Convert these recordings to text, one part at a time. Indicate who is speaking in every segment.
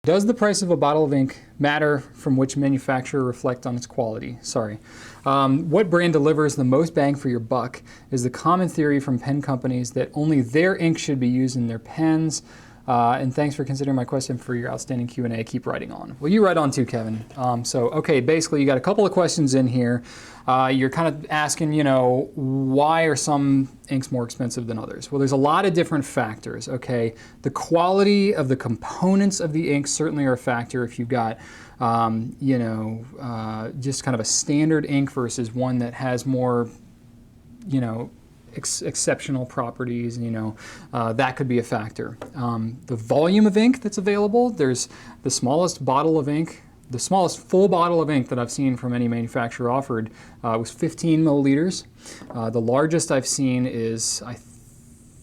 Speaker 1: Does the price of a bottle of ink matter from which manufacturer reflect on its quality? Sorry. What brand delivers the most bang for your buck is the common theory from pen companies that only their ink should be used in their pens. And thanks for considering my question for your outstanding Q&A. Keep writing on. Well, you write on too, Kevin. Okay, basically you got a couple of questions in here. You're kind of asking, why are some inks more expensive than others? Well, there's a lot of different factors, okay? The quality of the components of the ink certainly are a factor. If you've got, just kind of a standard ink versus one that has more, exceptional properties, that could be a factor. The volume of ink that's available, there's the smallest bottle of ink, the smallest full bottle of ink that I've seen from any manufacturer offered was 15 milliliters. The largest I've seen is, I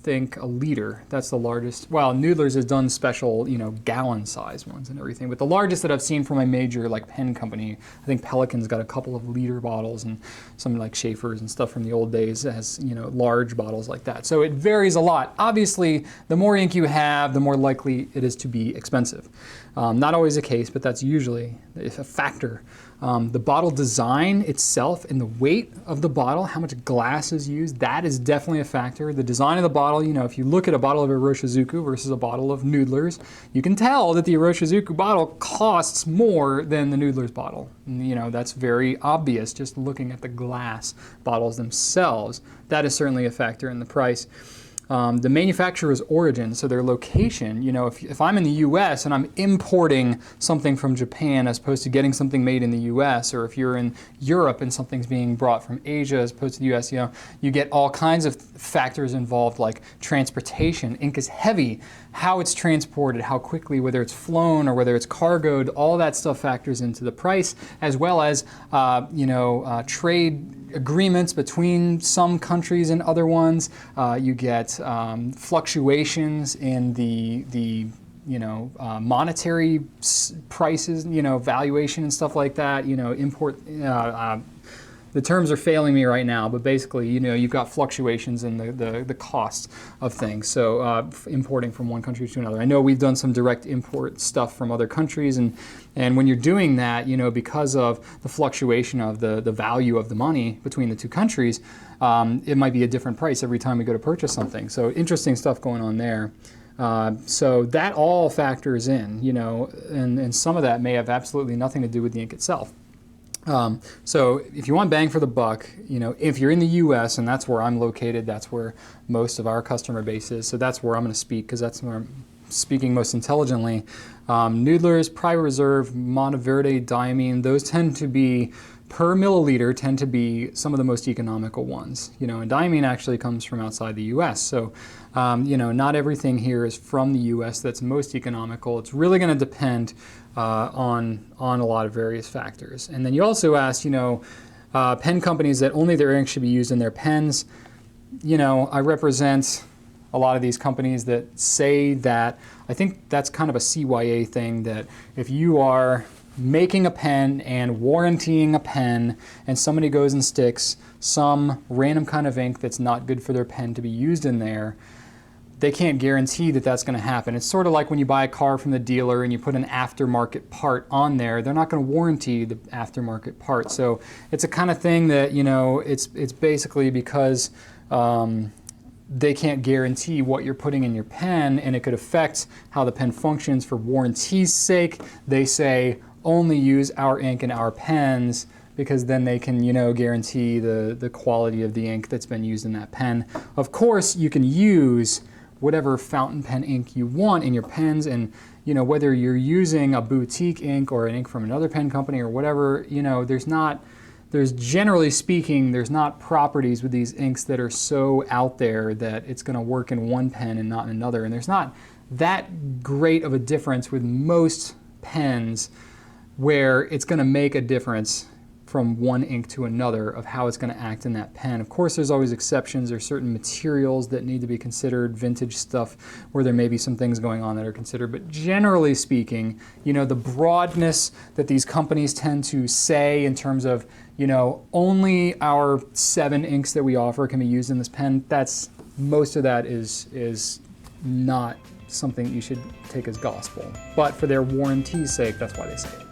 Speaker 1: think, a liter. That's the largest. Well, Noodler's has done special, gallon size ones and everything. But the largest that I've seen from a major pen company, I think Pelican's got a couple of liter bottles, and some like Schaefer's and stuff from the old days has, large bottles like that. So it varies a lot. Obviously, the more ink you have, the more likely it is to be expensive. Not always the case, but that's usually a factor. The bottle design itself and the weight of the bottle, how much glass is used, that is definitely a factor. The design of the bottle, if you look at a bottle of Iroshizuku versus a bottle of Noodler's, you can tell that the Iroshizuku bottle costs more than the Noodler's bottle. And, that's very obvious just looking at the glass bottles themselves. That is certainly a factor in the price. The manufacturer's origin, so their location, if I'm in the US and I'm importing something from Japan as opposed to getting something made in the US, or if you're in Europe and something's being brought from Asia as opposed to the US, you get all kinds of factors involved, like transportation. Ink is heavy, how it's transported, how quickly, whether it's flown or whether it's cargoed, all that stuff factors into the price, as well as trade agreements between some countries and other ones. You get fluctuations in the monetary prices, valuation and stuff like that. The terms are failing me right now, but basically, you've got fluctuations in the cost of things. So importing from one country to another. I know we've done some direct import stuff from other countries, and when you're doing that, because of the fluctuation of the value of the money between the two countries, it might be a different price every time we go to purchase something. So interesting stuff going on there. So that all factors in, and some of that may have absolutely nothing to do with the ink itself. So if you want bang for the buck, if you're in the US, and that's where I'm located, that's where most of our customer base is, so that's where I'm going to speak, because that's where I'm speaking most intelligently. Noodler's, Private Reserve, Monteverde, Diamine, those tend to be, per milliliter, tend to be some of the most economical ones. And Diamine actually comes from outside the US, so not everything here is from the US that's most economical. It's really going to depend on a lot of various factors. And then you also asked, pen companies that only their ink should be used in their pens. I represent a lot of these companies that say that. I think that's kind of a CYA thing, that if you are making a pen and warrantying a pen, and somebody goes and sticks some random kind of ink that's not good for their pen to be used in there, they can't guarantee that that's going to happen. It's sort of like when you buy a car from the dealer and you put an aftermarket part on there, they're not going to warranty the aftermarket part. So it's a kind of thing that, it's basically because they can't guarantee what you're putting in your pen, and it could affect how the pen functions. For warranty's sake, they say only use our ink in our pens, because then they can, guarantee the quality of the ink that's been used in that pen. Of course, you can use whatever fountain pen ink you want in your pens, and whether you're using a boutique ink or an ink from another pen company or whatever, there's generally speaking, there's not properties with these inks that are so out there that it's going to work in one pen and not in another. And there's not that great of a difference with most pens where it's going to make a difference from one ink to another of how it's going to act in that pen. Of course, there's always exceptions. There's certain materials that need to be considered, vintage stuff where there may be some things going on that are considered. But generally speaking, the broadness that these companies tend to say in terms of, only our 7 inks that we offer can be used in this pen, most of that is not something you should take as gospel. But for their warranty's sake, that's why they say it.